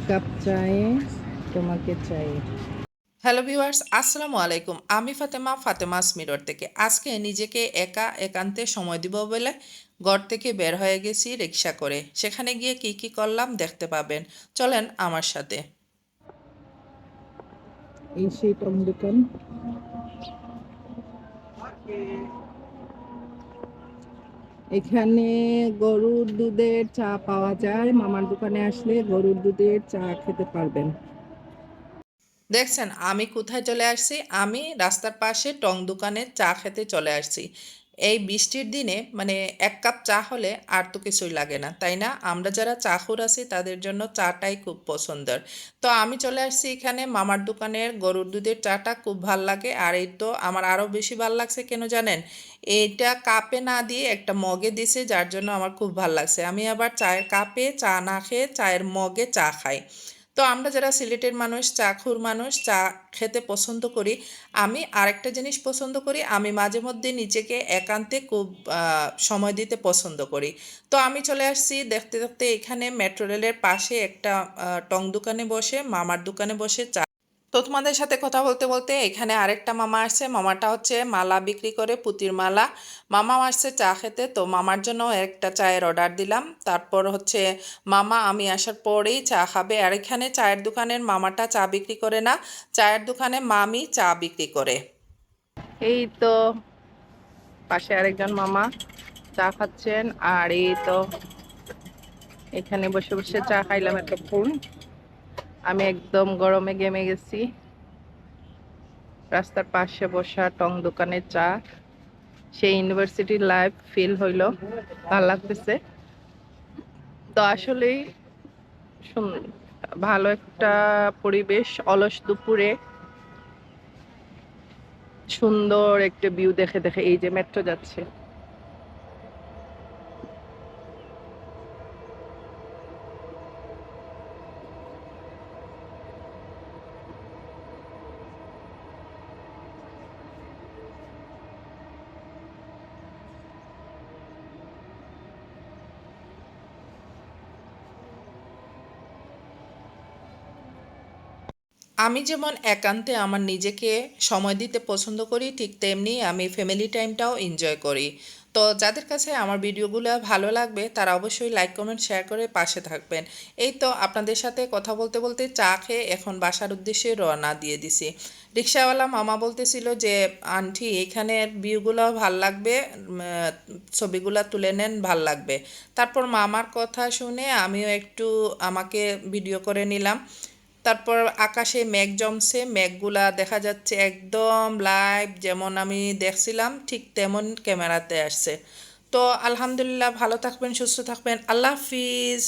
Cup চায়ে তোমাকে চাই। হ্যালো ভিউয়ার্স, আসসালামু আলাইকুম। আমি ফাতেমাস মিরর থেকে আজকে নিজেকে একা একান্তে সময় দিব বলে ঘর থেকে বের হয়ে গেছি রিক্সা করে। সেখানে গিয়ে কি কি করলাম দেখতে পাবেন। চলেন আমার সাথে। এই সেই টং দোকান। এখানে গরুর দুধের চা পাওয়া যায়। মামার দোকানে আসলে গরুর দুধের চা খেতে পারবেন। দেখছেন আমি কোথায় চলে আসছি? আমি রাস্তার পাশে টং দোকানে চা খেতে চলে আসছি। এই বৃষ্টির দিনে মানে এক কাপ চা হলে আর তো কিছুই লাগে না, তাই না? আমরা যারা চাখুর আছি তাদের জন্য চাটাই খুব পছন্দের। তো আমি চলে আসছি এখানে মামার দোকানের গরুর দুধের চাটা খুব ভাল লাগে। আর এই তো আমার আরও বেশি ভাল লাগছে কেন জানেন? এইটা কাপে না দিয়ে একটা মগে দিছে, যার জন্য আমার খুব ভাল লাগছে। আমি আবার চায়ের কাপে চা না খেয়ে চায়ের মগে চা খাই। তো আমরা যারা সিলেটের মানুষ, চাখুর মানুষ, চা খেতে পছন্দ করি। আমি আরেকটা জিনিস পছন্দ করি, আমি মাঝে মধ্যে নিজেকে একান্তে খুব সময় দিতে পছন্দ করি। তো আমি চলে আসছি দেখতে দেখতে এখানে মেট্রো রেলের পাশে একটা টং দোকানে বসে, মামার দোকানে বসে চা। তো তোমাদের সাথে কথা বলতে বলতে এখানে আরেকটা মামা আসছে। মামাটা হচ্ছে মালা বিক্রি করে, পুতির মালা। মামাও আসছে চা খেতে, তো মামার জন্য একটা চায়ের অর্ডার দিলাম। তারপর হচ্ছে মামা আমি আসার পরেই চা খাবে। আর এখানে চায়ের দোকানের মামাটা চা বিক্রি করে না, চায়ের দোকানে মামি চা বিক্রি করে। এই তো পাশে আরেকজন মামা চা খাচ্ছেন। আর এই তো এখানে বসে বসে চা খাইলাম এতক্ষণ। আমি একদম গরমে ঘেমে গেছি। রাস্তার পাশে বসা টং দোকানের চা, সেই ইউনিভার্সিটির লাইফ ফিল হইলো। ভালো লাগতেছে। তো আসলেই ভালো একটা পরিবেশ। অলস দুপুরে সুন্দর একটা ভিউ দেখে দেখে এই যে মেট্রো যাচ্ছে। আমি যেমন একান্তে আমার নিজেকে সময় দিতে পছন্দ করি, ঠিক তেমনি আমি ফ্যামিলি টাইমটাও এনজয় করি। তো যাদের কাছে আমার ভিডিওগুলো ভালো লাগবে তারা অবশ্যই লাইক কমেন্ট শেয়ার করে পাশে থাকবেন। এই তো আপনাদের সাথে কথা বলতে বলতে চা খেয়ে এখন বাসার উদ্দেশ্যে রওনা দিয়ে দিছি। রিক্সাওয়ালা মামা বলতেছিল যে আন্টি এখানের ভিউগুলো ভাল লাগবে, ছবিগুলো তুলে নেন, ভাল লাগবে। তারপর মামার কথা শুনে আমিও একটু আমাকে ভিডিও করে নিলাম। তারপর আকাশে মেঘ জমছে, মেঘগুলা দেখা যাচ্ছে একদম লাইভ, যেমন আমি দেখছিলাম ঠিক তেমন ক্যামেরাতে আসছে। তো আলহামদুলিল্লাহ, ভালো থাকবেন, সুস্থ থাকবেন, আল্লাহ হাফিজ।